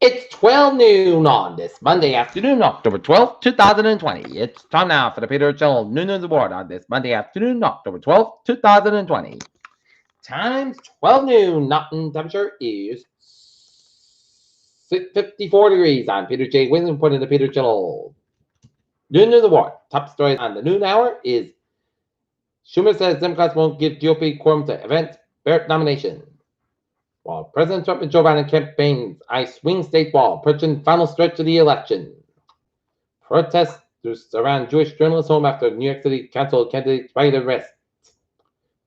It's 12 noon on this Monday afternoon, October 12th, 2020. It's time now for the Peter Channel Noon News Award on this Monday afternoon, October 12th, 2020. Times 12 noon. Mountain temperature is 54 degrees. I'm Peter J. Wiggins reporting the Peter Channel Noon News Award. Top stories on the noon hour is Schumer says Democrats won't give GOP quorum to event Barrett nomination. While President Trump and Joe Biden campaigns, I swing state wall, approaching final stretch of the election. Protesters around Jewish journalists' home after New York City canceled candidates' right arrest.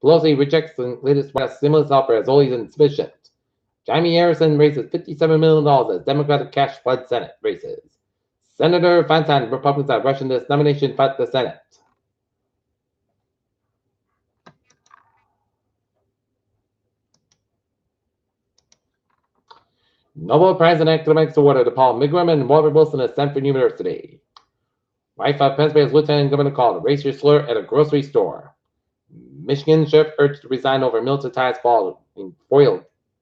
Pelosi rejects the latest White House stimulus offer as always insufficient. Jamie Harrison raises $57 million as Democratic cash flood Senate races. Senator Feinstein, Republicans are rushing this nomination fight the Senate. Nobel Prize in Economics awarded to Paul Milgram and Walter Wilson at Stanford University. Wife of Pennsylvania's Lieutenant Governor called a racist slur at a grocery store. Michigan sheriff urged to resign over military ties foiled.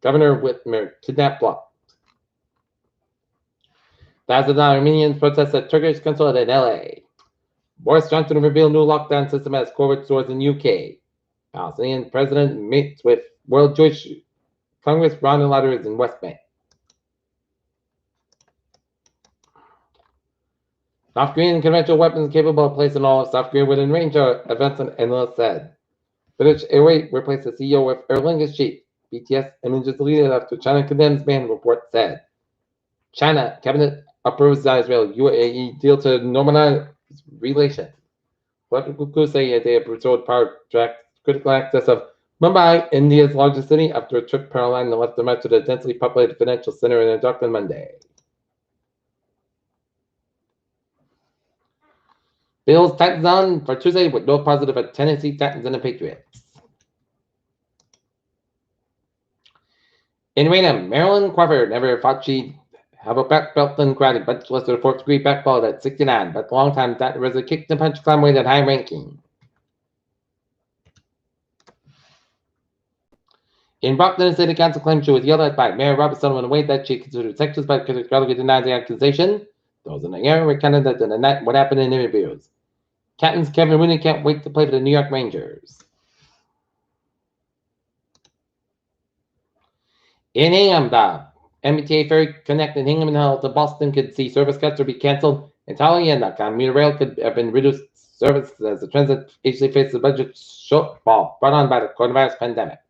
Governor Whitmer kidnapped blocked. Thousands of Armenians protest at Turkish consulate in LA. Boris Johnson revealed new lockdown system as COVID stores in UK. Palestinian president meets with World Jewish Congress Ronald Ladders in West Bank. North Korean conventional weapons capable of placing all of South Korea within range of events and analysts said. British Airways replaced the CEO with Aer Lingus chief. BTS images deleted after China condemns ban, report said. China cabinet approves the Israel-UAE deal to normalize relations. Political coups say they have restored power to critical access of Mumbai, India's largest city, after a trip paralyzed and left the match to the densely populated financial center in a dark on Monday. Bills Titans on for Tuesday with no positive at Tennessee Titans and the Patriots. In Raynham, Marilyn Crawford never thought she'd have a black belt in karate, but she listed a fourth degree black belt at 69, but the longtime Titan was a kick and punch climb weight at high ranking. In Brockton, the city council claimed she was yelled at by Mayor Robert Sullivan in a way that she considered sexist, but categorically denied the accusation. Those in the area recounted that the night what happened in interviews. Captains Kevin Rooney can't wait to play for the New York Rangers. In Hingham, the MBTA ferry connecting Hingham and Hull to Boston could see service cuts or be canceled entirely, and the commuter rail could have been reduced service as the transit agency faces a budget shortfall brought on by the coronavirus pandemic.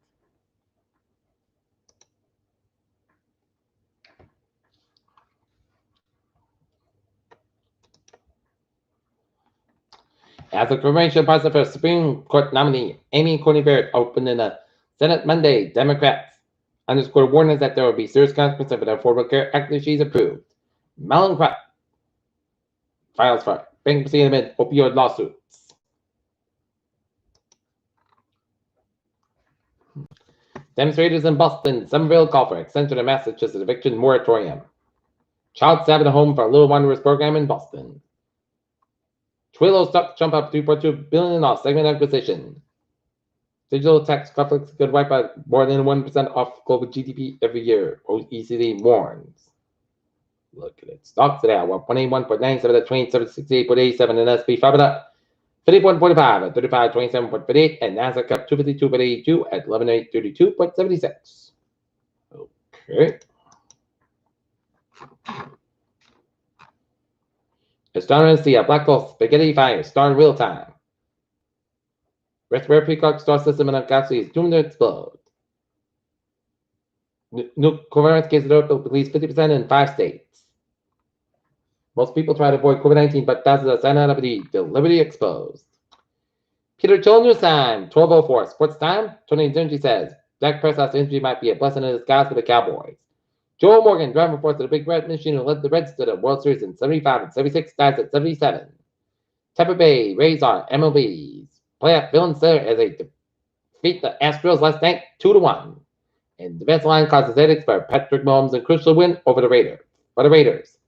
As the confirmation process for Supreme Court nominee Amy Coney Barrett opened in the Senate Monday, Democrats underscored warnings that there will be serious consequences for the Affordable Care Act if she's approved. Malin Crop files for bankruptcy amid opioid lawsuits. Demonstrators in Boston, Somerville call for extension of Massachusetts eviction moratorium. Child stabbed at home for a Little Wanderers program in Boston. Twilio stock jump up $3.2 billion off segment acquisition. Digital tax conflicts could wipe out more than 1% off global GDP every year, OECD warns. Look at it. Stocks today at 181.97 at 2768.87 and S&P 500 50.45 at 3527.58 and Nasdaq up 252.82 at 11832.76. Okay. Astronomers see a black hole spaghetti fire star in real time. Rare Peacock star system in a galaxy is doomed to explode. New coronavirus cases are up at least 50% in 5 states. Most people try to avoid COVID-19, but thousands are signing up to be deliberately exposed. Peter Joel News Time, 12:04. Sports Time, Tony Dungy says, Dak Prescott's injury might be a blessing in disguise for the Cowboys. Joel Morgan, driving reports of the Big Red Machine, who led the Reds to the World Series in 75 and 76, dies at 77. Tampa Bay Rays are MLB's playoff villains there as they defeat the Astros last night 2-1. And the defense line causes headaches for Patrick Mahomes and crucial win over the Raiders.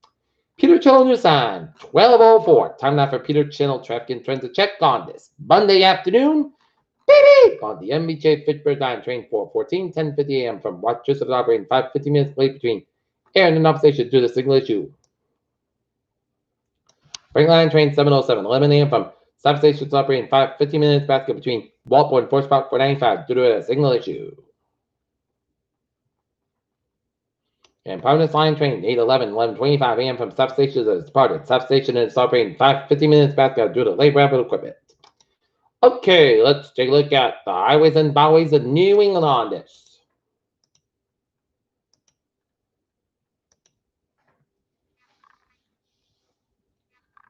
Peter Channel News Time, 12:04. Time now for Peter Channel traffic and transit check on this Monday afternoon. Baby! On the MBJ Fitchburg line, train 414, 10:50 a.m. from Rochester operating 5:50 minutes late between air and an station due to signal issue. Brink line, train 707, 11 a.m. from substations operating 5:50 minutes basket between Walpole and Forest Park 495 due to a signal issue. And Providence Line train 811, 11:25 a.m. from substations has departed. Substation is operating 5:50 minutes basket due to late rapid equipment. Okay, let's take a look at the highways and byways of New England on this.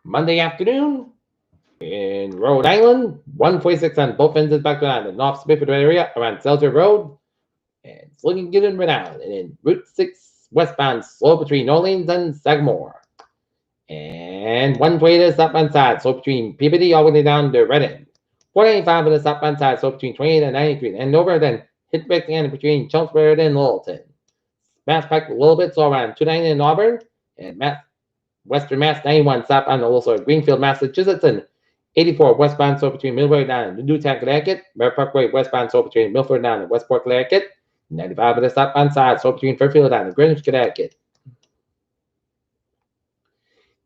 Monday afternoon in Rhode Island, 146 on both ends of back to the North Smithford area around Seltzer Road. And it's looking good in Rhode Island. And in Route 6 westbound, slow between Orleans and Sagamore. And 120 southbound side, slow between Peabody all the way down to Reading. 495 on the southbound side, slow between 28 and 93. And over then hit back again between Chelmsford and Littleton. Mass Pike a little bit, so around 290 in Auburn. And Western Mass 91 southbound also Greenfield, Massachusetts. And 84 westbound, so between Millbury down and Newtown, Connecticut. Mare Parkway westbound, so between Milford down and Westport, Connecticut. 95 on the southbound side, so between Fairfield down and Greenwich, Connecticut.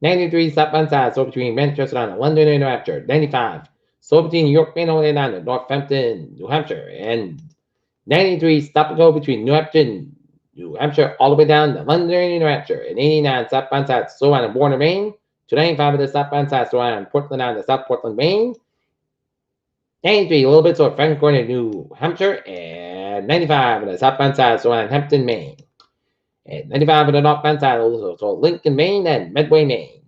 93 southbound side, so between Manchester down and London, New Hampshire. 95, so between York, Maine, all the way down to Northampton, New Hampshire. And 93 stop and go between New Hampshire, New Hampshire, all the way down to London, New Hampshire. And 89 southbound side, so on in Warner, Maine. 295 of the southbound side, so on Portland down to South Portland, Maine. 93, a little bit so Franklin Corner, New Hampshire. And 95 on the southbound side, so on Hampton, Maine. And 95 on the northbound side, so Lincoln, Maine, and Medway, Maine.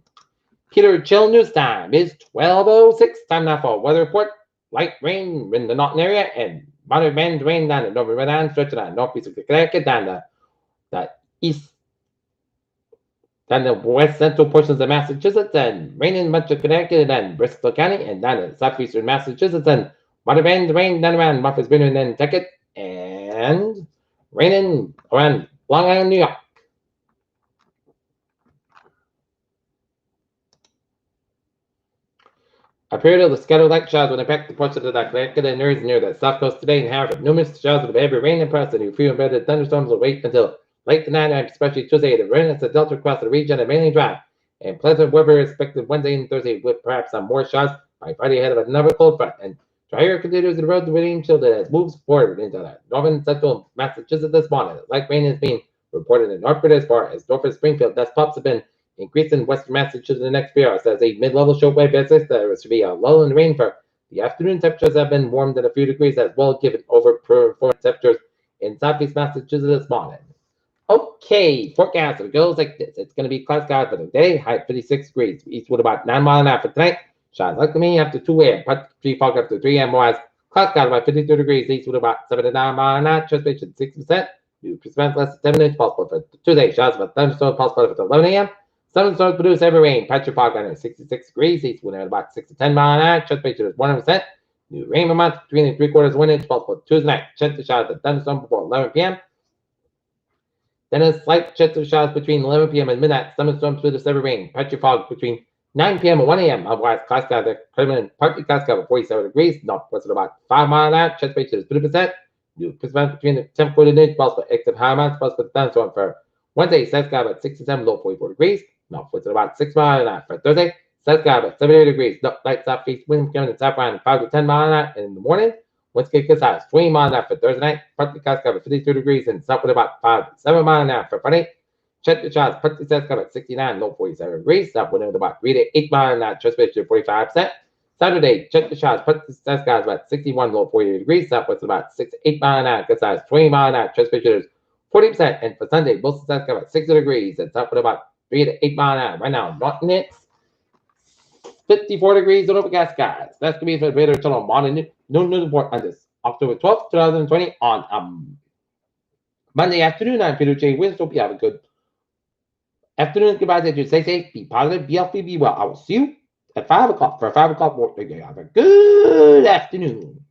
Peter Chill News time is 12:06. Time now for weather report. Light rain in the Norton area and moderate band rain down the Northern Rhode Island, stretching down northeast of Connecticut, down the east, down the west central portions of Massachusetts, and rain in much of Connecticut and Bristol County, and down the southeastern Massachusetts, and moderate band rain down around Murfreesboro and Nantucket, and raining around Long Island, New York. A period of the scattered light showers will impact the portions of the Connecticut and areas near the south coast today, and however, numerous showers of heavy rain and frost and few embedded thunderstorms will wait until late tonight and especially Tuesday. The rain is the delta across the region and mainly dry, and pleasant weather is expected Wednesday and Thursday with perhaps some more showers by Friday ahead of another cold front. And drier continues the road to rain chill as it moves forward into the northern central Massachusetts this morning. Light rain is being reported in Northford as far as Norfolk Springfield. Dust pops have been increase in western Massachusetts in the next few hours. As a mid-level shortwave basis, there should be a lull in the rain for the afternoon. Temperatures have been warmed at a few degrees as well, given over temperatures in southeast Massachusetts this morning. Okay, forecast it goes like this. It's going to be cloud skies for the day, high 56 degrees. Eastward about 9 miles an hour for tonight. Shines like to me after 2 a.m. Partly fog after 3 a.m. Wise. Cloud skies about 52 degrees. Eastward about 7 to 9 miles an hour. Transpiration 60%. New percent less than 7 inches possible for Tuesday. Showers about thunderstorms possible for 11 a.m. Thunderstorms produce heavy rain. Patchy fog under 66 degrees. Eastward at about 6 to 10 miles an hour. Transpiration is 100%. New rain amounts 3 and 3/4 1 inch possible Tuesday night. Chance of showers at thunderstorm before 11 p.m. Then a slight chance of showers between 11 p.m. and midnight. Thunderstorms produce heavy rain. Patchy fog between 9 p.m. and 1 a.m. Otherwise, cloud skies are permanent. Partly cloud skies at 47 degrees. Northwest at about 5 miles an hour. Transpiration is 30%. New percent between the 10 quarter inch possible except high amounts possible thunderstorm for Wednesday. South sky at 67, low 44 degrees. Northwest at about 6 miles an hour for Thursday. South sky at 78 degrees. Light southeast wind coming in south around 5 to 10 miles an hour in the morning. Winds get as high as 20 miles an hour for Thursday night. Partly cloud sky at 52 degrees and southward about 5 to 7 miles an hour for Friday. Check the showers. Partly south sky at 69, low 47 degrees. Southward at about 3 to 8 miles an hour. Transpiration 45%. Saturday, check the showers. Partly south sky at about 61, low 48 degrees. Southwest about 6 to 8 miles an hour. Gust as 20 miles an hour. Transpiration is 40%. And for Sunday, both south sky at 60 degrees and southward about 3 to 8 miles an hour. Right now, Norton it's 54 degrees and overcast skies. That's going to be for the Greater Toronto morning noon report on this October 12th, 2020 on Monday afternoon. I'm Peter J. Wiggins. Hope you have a good afternoon. Goodbye. That you stay safe, be positive, be healthy, be well. I will see you at 5 o'clock for a 5 o'clock work day. Have a good afternoon.